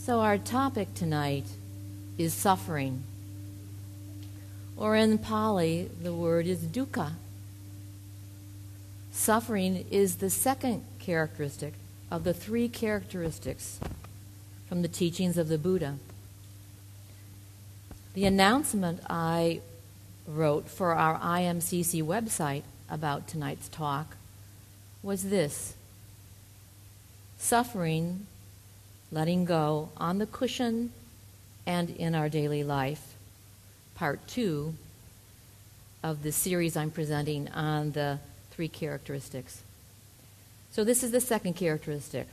So our topic tonight is suffering, or in Pali, the word is dukkha. Suffering is the second characteristic of the three characteristics from the teachings of the Buddha. The announcement I wrote for our IMCC website about tonight's talk was this: suffering, letting go on the cushion and in our daily life, part 2 of the series I'm presenting on the three characteristics. So this is the second characteristic.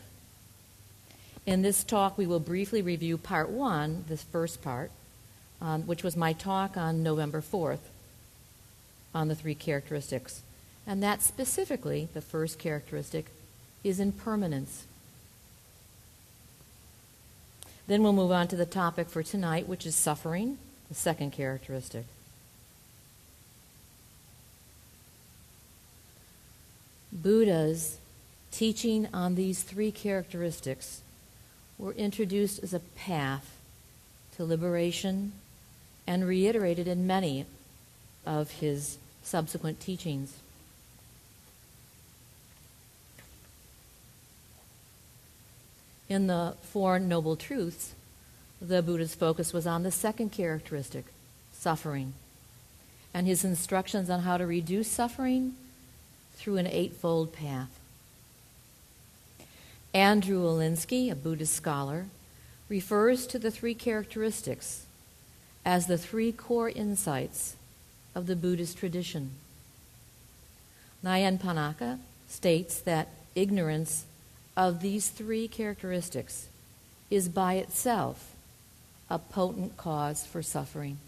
In this talk, we will briefly review part 1, this first part, which was my talk on November 4th on the three characteristics. And that specifically, the first characteristic, is impermanence. Then we'll move on to the topic for tonight, which is suffering, the second characteristic. Buddha's teaching on these three characteristics were introduced as a path to liberation and reiterated in many of his subsequent teachings. In the Four Noble Truths, the Buddha's focus was on the second characteristic, suffering, and his instructions on how to reduce suffering through an eightfold path. Andrew Olinsky, a Buddhist scholar, refers to the three characteristics as the three core insights of the Buddhist tradition. Nyan Panaka states that ignorance of these three characteristics is by itself a potent cause for suffering.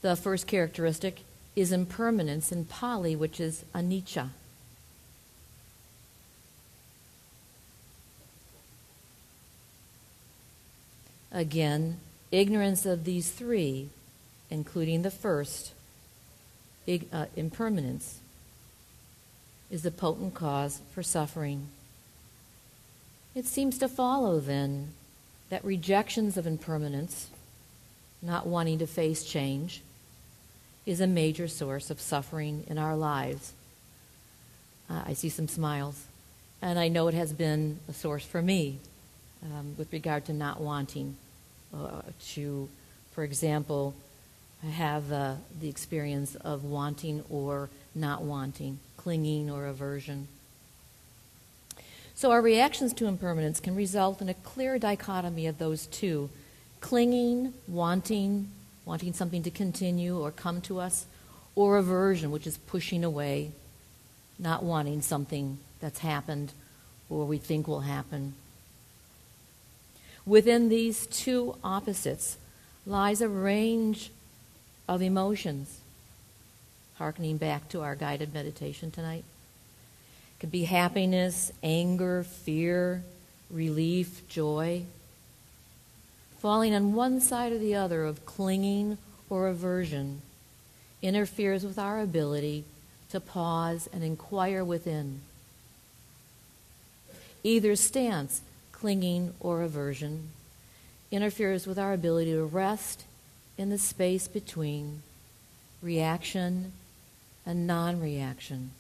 The first characteristic is impermanence in Pali, which is anicca. Again, ignorance of these three, including the first, impermanence, is the potent cause for suffering. It seems to follow, then, that rejections of impermanence, not wanting to face change, is a major source of suffering in our lives. I see some smiles, and I know it has been a source for me with regard to not wanting to, for example, have the experience of wanting or not wanting, clinging or aversion. So our reactions to impermanence can result in a clear dichotomy of those two: clinging, wanting something to continue or come to us, or aversion, which is pushing away, not wanting something that's happened or we think will happen. Within these two opposites lies a range of emotions, hearkening back to our guided meditation tonight. It could be happiness, anger, fear, relief, joy. Falling on one side or the other of clinging or aversion interferes with our ability to pause and inquire within. Either stance, clinging or aversion, interferes with our ability to rest in the space between reaction and non-reaction.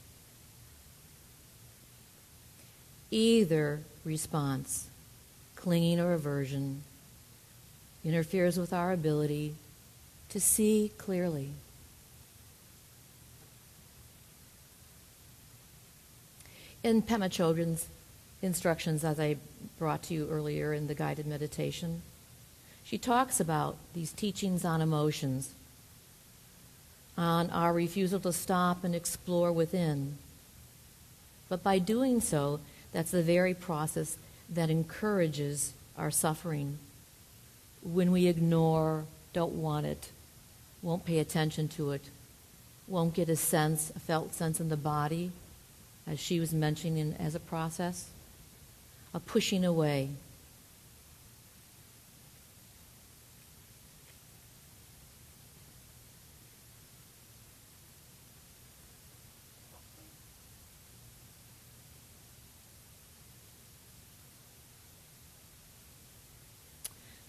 Either response, clinging or aversion, interferes with our ability to see clearly. In Pema Chodron's instructions, as I brought to you earlier in the guided meditation, she talks about these teachings on emotions, on our refusal to stop and explore within. But by doing so, that's the very process that encourages our suffering. When we ignore, don't want it, won't pay attention to it, won't get a felt sense in the body, as she was mentioning as a process, a pushing away.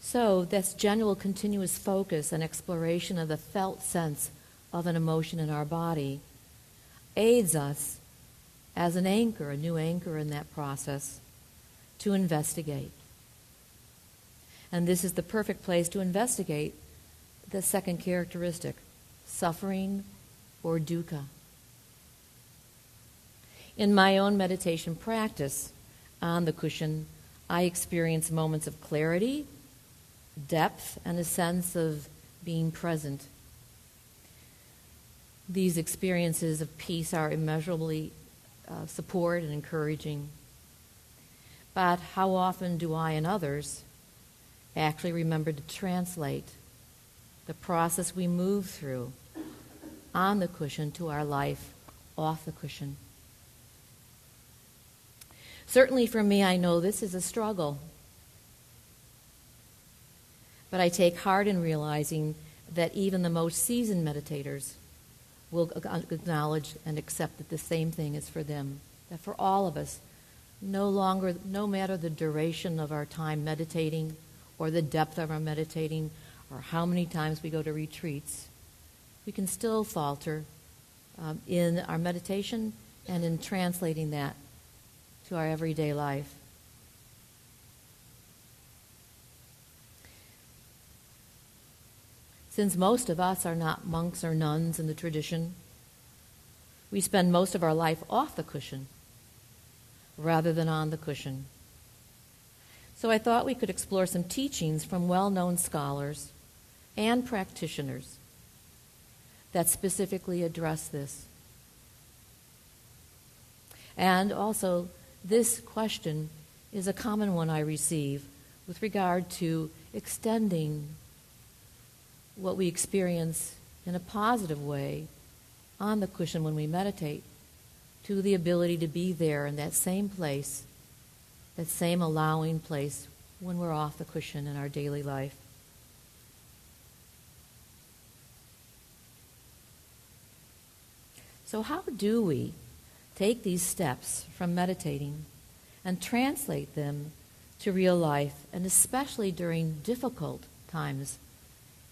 So this general continuous focus and exploration of the felt sense of an emotion in our body aids us as an anchor, a new anchor in that process, to investigate. And this is the perfect place to investigate the second characteristic, suffering or dukkha. In my own meditation practice on the cushion, I experience moments of clarity, depth, and a sense of being present. These experiences of peace are immeasurably support and encouraging. But how often do I and others actually remember to translate the process we move through on the cushion to our life off the cushion? Certainly for me, I know this is a struggle. But I take heart in realizing that even the most seasoned meditators will acknowledge and accept that the same thing is for them. That for all of us, no matter the duration of our time meditating or the depth of our meditating or how many times we go to retreats, we can still falter in our meditation and in translating that to our everyday life. Since most of us are not monks or nuns in the tradition, we spend most of our life off the cushion rather than on the cushion. So I thought we could explore some teachings from well-known scholars and practitioners that specifically address this. And also, this question is a common one I receive with regard to extending what we experience in a positive way on the cushion when we meditate to the ability to be there in that same place, that same allowing place when we're off the cushion in our daily life. So how do we take these steps from meditating and translate them to real life, and especially during difficult times,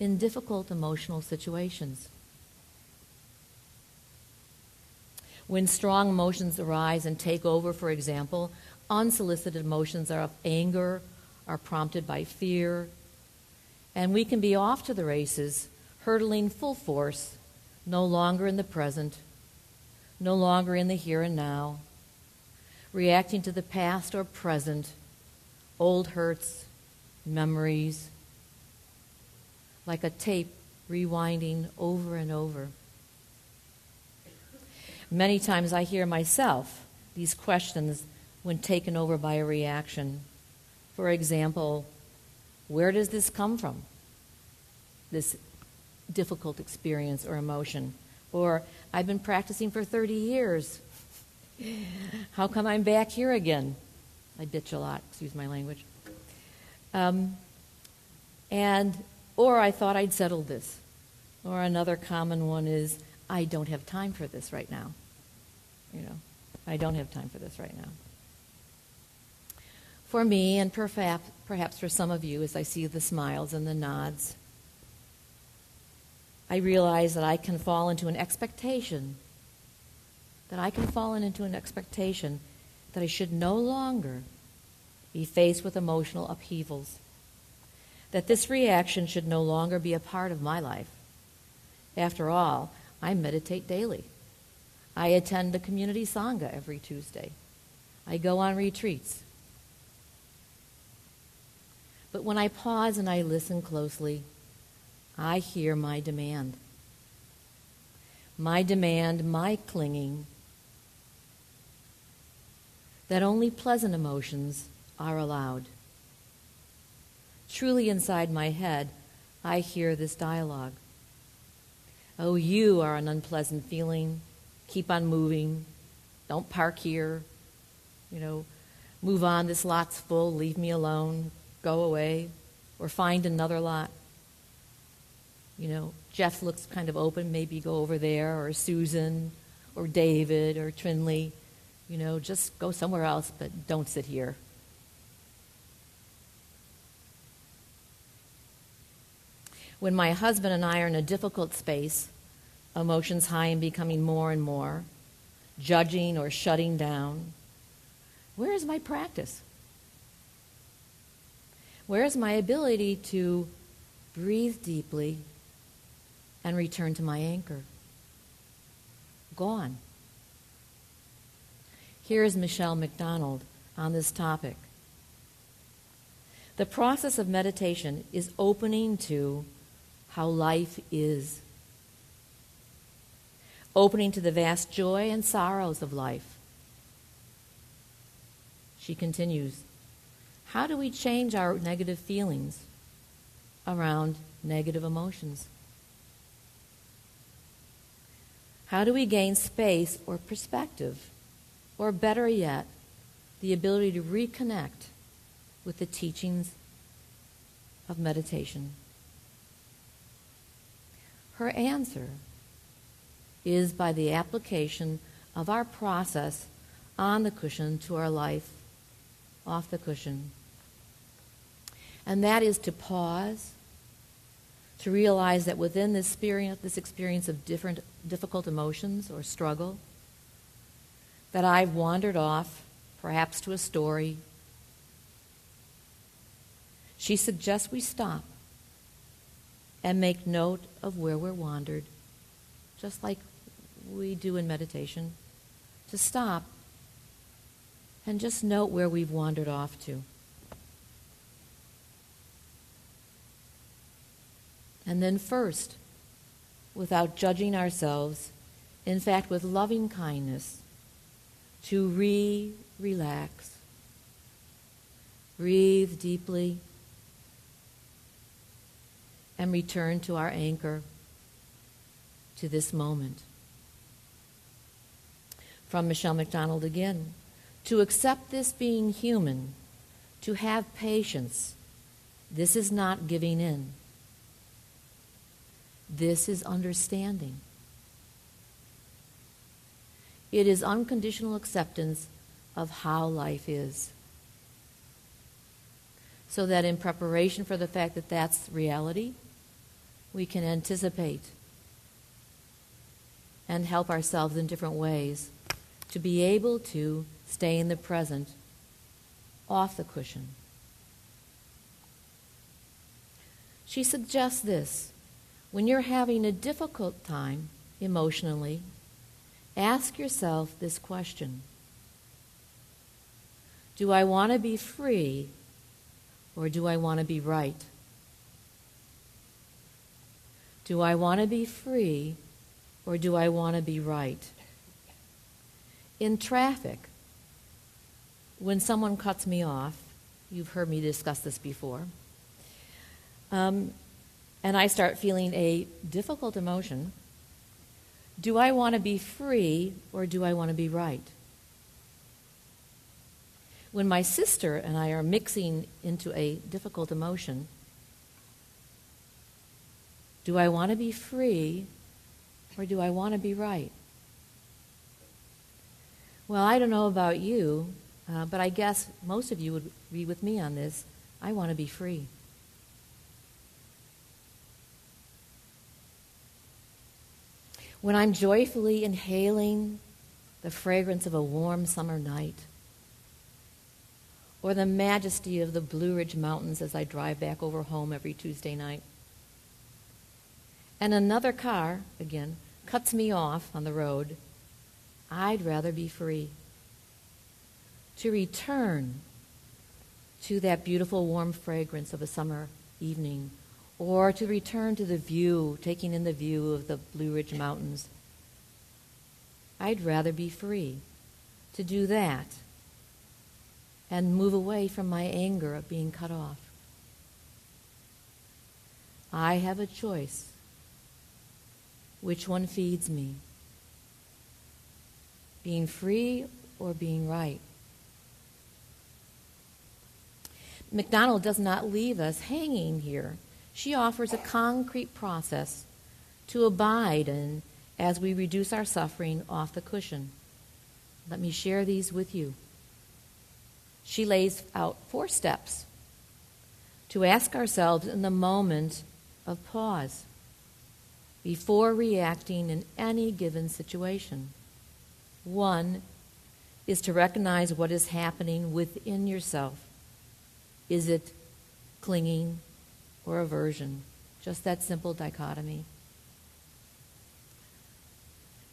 in difficult emotional situations? When strong emotions arise and take over, for example, unsolicited emotions of anger are prompted by fear, and we can be off to the races, hurtling full force, no longer in the present, no longer in the here and now, reacting to the past or present, old hurts, memories, like a tape rewinding over and over. Many times I hear myself these questions when taken over by a reaction. For example, where does this come from? This difficult experience or emotion. Or, I've been practicing for 30 years. How come I'm back here again? I bitch a lot, excuse my language. Or I thought I'd settled this. Or another common one is, I don't have time for this right now. I don't have time for this right now. For me, and perhaps for some of you, as I see the smiles and the nods, I realize that I can fall into an expectation, that I should no longer be faced with emotional upheavals, that this reaction should no longer be a part of my life. After all, I meditate daily. I attend the community sangha every Tuesday. I go on retreats. But when I pause and I listen closely, I hear my demand. My demand, my clinging, that only pleasant emotions are allowed. Truly inside my head, I hear this dialogue. Oh, you are an unpleasant feeling. Keep on moving. Don't park here. Move on. This lot's full. Leave me alone. Go away. Or find another lot. Jeff looks kind of open. Maybe go over there. Or Susan. Or David. Or Trinley. Just go somewhere else, but don't sit here. When my husband and I are in a difficult space, emotions high and becoming more and more, judging or shutting down, where is my practice? Where is my ability to breathe deeply and return to my anchor? Gone. Here is Michelle McDonald on this topic. The process of meditation is opening to how life is. Opening to the vast joy and sorrows of life. She continues, how do we change our negative feelings around negative emotions? How do we gain space or perspective, or better yet, the ability to reconnect with the teachings of meditation? Her answer is by the application of our process on the cushion to our life off the cushion. And that is to pause, to realize that within this experience of difficult emotions or struggle, that I've wandered off, perhaps to a story. She suggests we stop and make note of where we're wandered, just like we do in meditation, to stop and just note where we've wandered off to. And then first, without judging ourselves, in fact with loving kindness, to relax, breathe deeply, and return to our anchor, to this moment. From Michelle McDonald again, to accept this being human, to have patience, this is not giving in. This is understanding. It is unconditional acceptance of how life is. So that in preparation for the fact that that's reality, we can anticipate and help ourselves in different ways to be able to stay in the present, off the cushion. She suggests this. When you're having a difficult time emotionally, ask yourself this question. Do I want to be free, or do I want to be right? Do I want to be free, or do I want to be right? In traffic, when someone cuts me off, you've heard me discuss this before, and I start feeling a difficult emotion, do I want to be free, or do I want to be right? When my sister and I are mixing into a difficult emotion, do I want to be free, or do I want to be right? Well, I don't know about you, but I guess most of you would be with me on this. I want to be free. When I'm joyfully inhaling the fragrance of a warm summer night, or the majesty of the Blue Ridge Mountains as I drive back over home every Tuesday night, and another car, again, cuts me off on the road, I'd rather be free. To return to that beautiful warm fragrance of a summer evening, or to return to the view, taking in the view of the Blue Ridge Mountains. I'd rather be free to do that and move away from my anger of being cut off. I have a choice. Which one feeds me? Being free or being right? McDonald does not leave us hanging here. She offers a concrete process to abide in as we reduce our suffering off the cushion. Let me share these with you. She lays out 4 steps to ask ourselves in the moment of pause before reacting in any given situation. One is to recognize what is happening within yourself. Is it clinging or aversion? Just that simple dichotomy.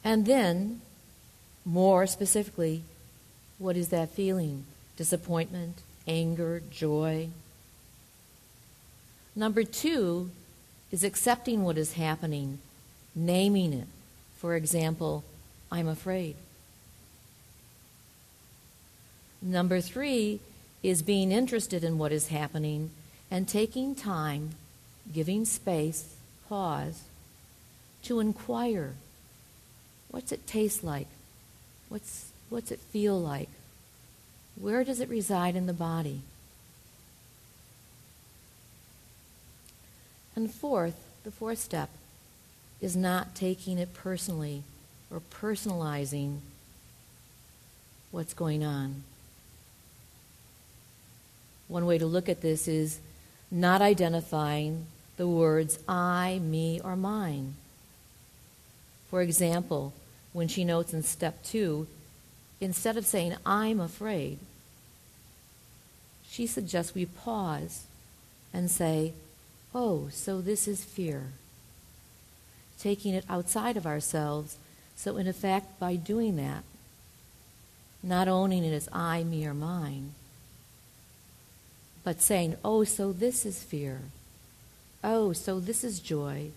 And then, more specifically, what is that feeling? Disappointment, anger, joy. Number 2 is accepting what is happening, naming it. For example, I'm afraid. Number 3 is being interested in what is happening and taking time, giving space, pause, to inquire. What's it taste like? What's it feel like? Where does it reside in the body? And the fourth step is not taking it personally or personalizing what's going on. One way to look at this is not identifying the words I, me, or mine. For example, when she notes in step 2, instead of saying I'm afraid, she suggests we pause and say, oh, so this is fear. Taking it outside of ourselves, so in effect, by doing that, not owning it as I, me, or mine, but saying, oh, so this is fear. Oh, so this is joy,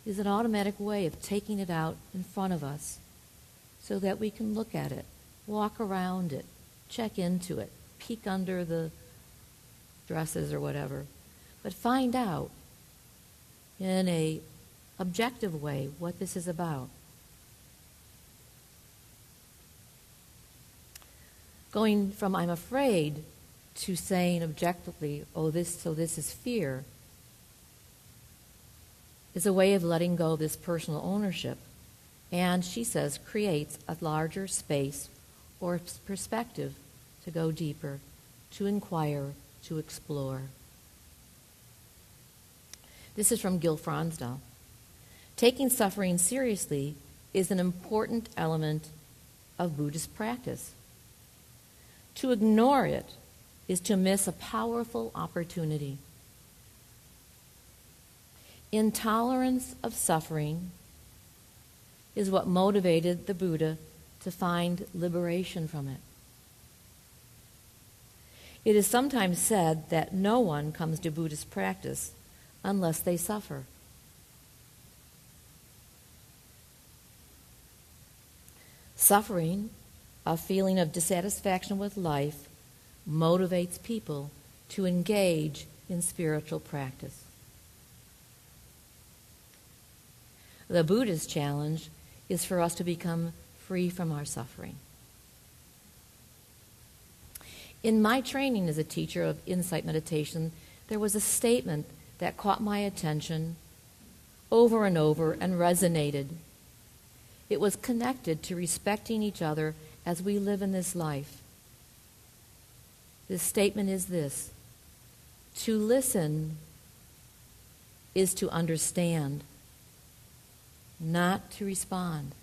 is an automatic way of taking it out in front of us so that we can look at it, walk around it, check into it, peek under the dresses or whatever, but find out in a objective way what this is about. Going from I'm afraid to saying objectively, oh, this is fear, is a way of letting go of this personal ownership, and, she says, creates a larger space or perspective to go deeper, to inquire, to explore. This is from Gil Fronsdal. Taking suffering seriously is an important element of Buddhist practice. To ignore it is to miss a powerful opportunity. Intolerance of suffering is what motivated the Buddha to find liberation from it. It is sometimes said that no one comes to Buddhist practice unless they suffer. Suffering, a feeling of dissatisfaction with life, motivates people to engage in spiritual practice. The Buddha's challenge is for us to become free from our suffering. In my training as a teacher of insight meditation, there was a statement that caught my attention over and over and resonated. It was connected to respecting each other as we live in this life. This statement is this: to listen is to understand, not to respond.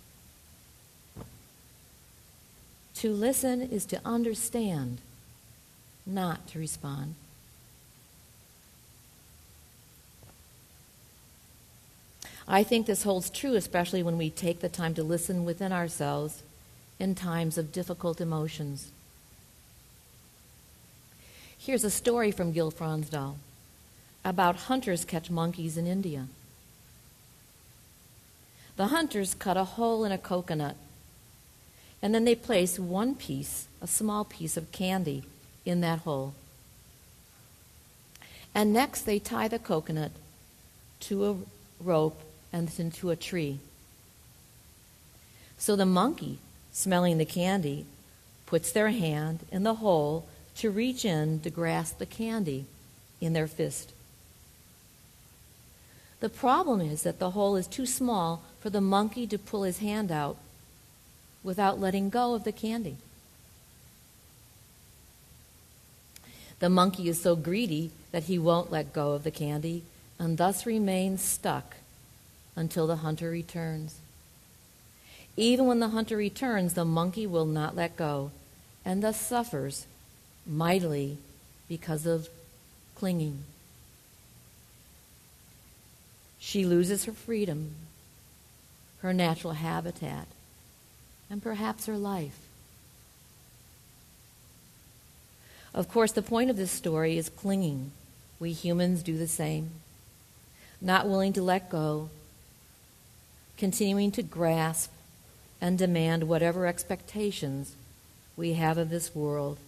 To listen is to understand, not to respond. I think this holds true, especially when we take the time to listen within ourselves in times of difficult emotions. Here's a story from Gil Fronsdal about hunters catch monkeys in India. The hunters cut a hole in a coconut, and then they place a small piece of candy in that hole. And next they tie the coconut to a rope and into a tree. So the monkey, smelling the candy, puts their hand in the hole to reach in to grasp the candy in their fist. The problem is that the hole is too small for the monkey to pull his hand out without letting go of the candy. The monkey is so greedy that he won't let go of the candy, and thus remains stuck until the hunter returns. Even when the hunter returns, the monkey will not let go, and thus suffers mightily because of clinging. She loses her freedom, her natural habitat, and perhaps her life. Of course, the point of this story is clinging. We humans do the same. Not willing to let go, continuing to grasp and demand whatever expectations we have of this world,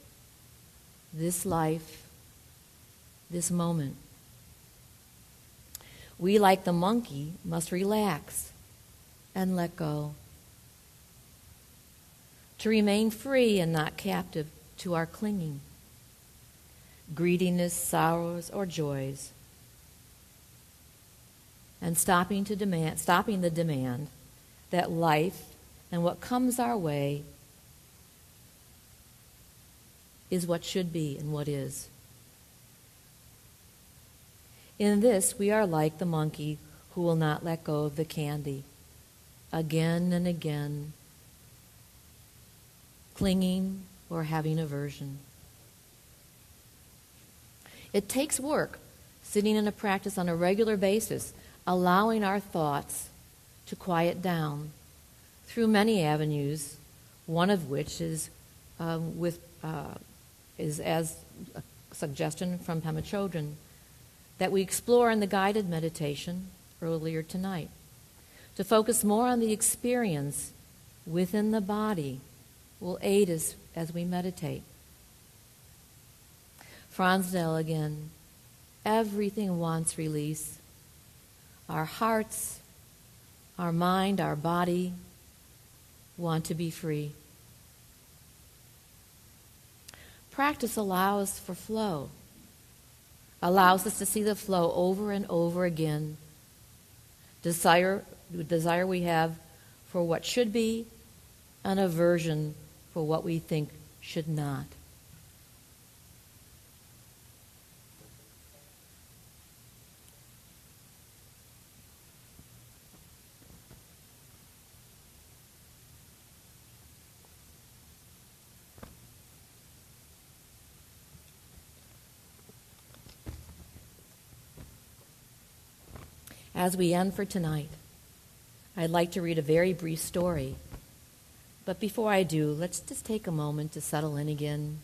this life, this moment. We, like the monkey, must relax and let go, to remain free and not captive to our clinging, greediness, sorrows, or joys, and stopping the demand that life and what comes our way is what should be and what is. In this, we are like the monkey who will not let go of the candy, again and again, clinging or having aversion. It takes work, sitting in a practice on a regular basis, allowing our thoughts to quiet down through many avenues, one of which is as a suggestion from Pema Chodron, that we explore in the guided meditation earlier tonight, to focus more on the experience within the body will aid us as we meditate. Fronsdale again, everything wants release. Our hearts, our mind, our body want to be free. Practice allows for flow, allows us to see the flow over and over again. Desire we have for what should be, and aversion for what we think should not. As we end for tonight, I'd like to read a very brief story. But before I do, let's just take a moment to settle in again.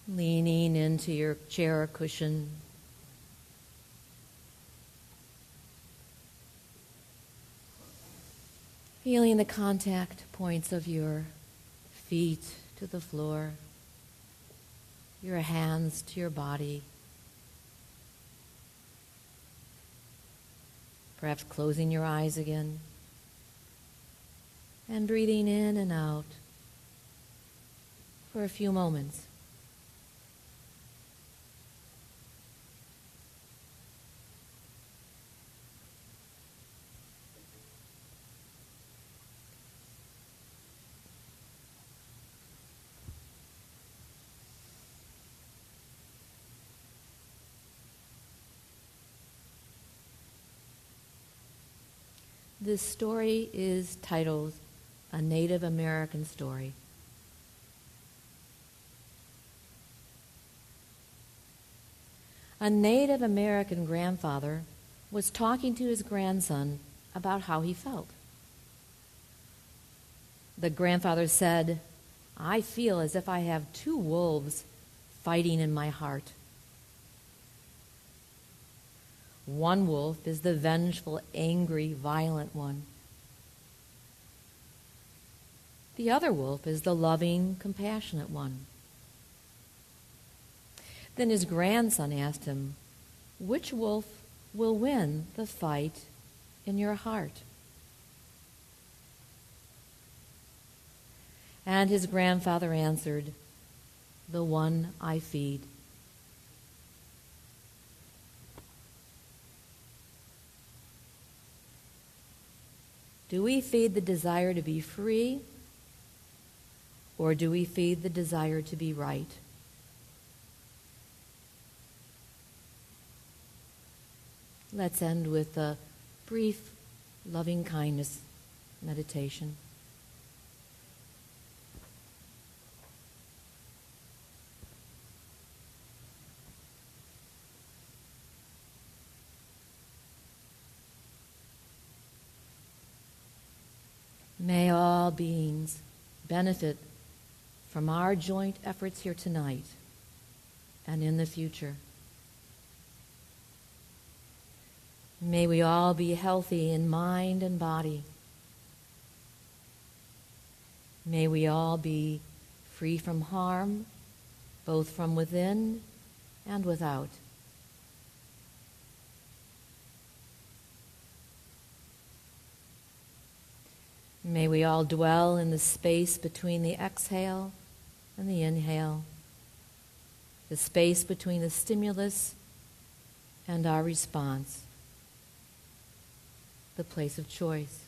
Leaning into your chair or cushion. Feeling the contact points of your feet to the floor, your hands to your body. Perhaps closing your eyes again and breathing in and out for a few moments. This story is titled A Native American Story. A Native American grandfather was talking to his grandson about how he felt. The grandfather said, "I feel as if I have two wolves fighting in my heart. One wolf is the vengeful, angry, violent one. The other wolf is the loving, compassionate one." Then his grandson asked him, "Which wolf will win the fight in your heart?" And his grandfather answered, "The one I feed." Do we feed the desire to be free, or do we feed the desire to be right? Let's end with a brief loving kindness meditation. May all beings benefit from our joint efforts here tonight and in the future. May we all be healthy in mind and body. May we all be free from harm, both from within and without. May we all dwell in the space between the exhale and the inhale, the space between the stimulus and our response, the place of choice.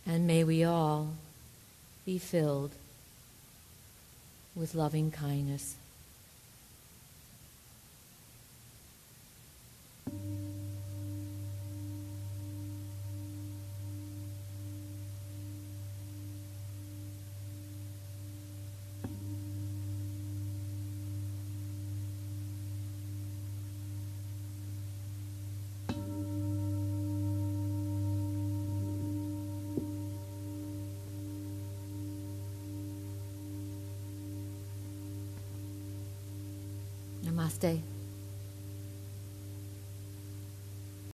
And may we all be filled with loving kindness. Namaste.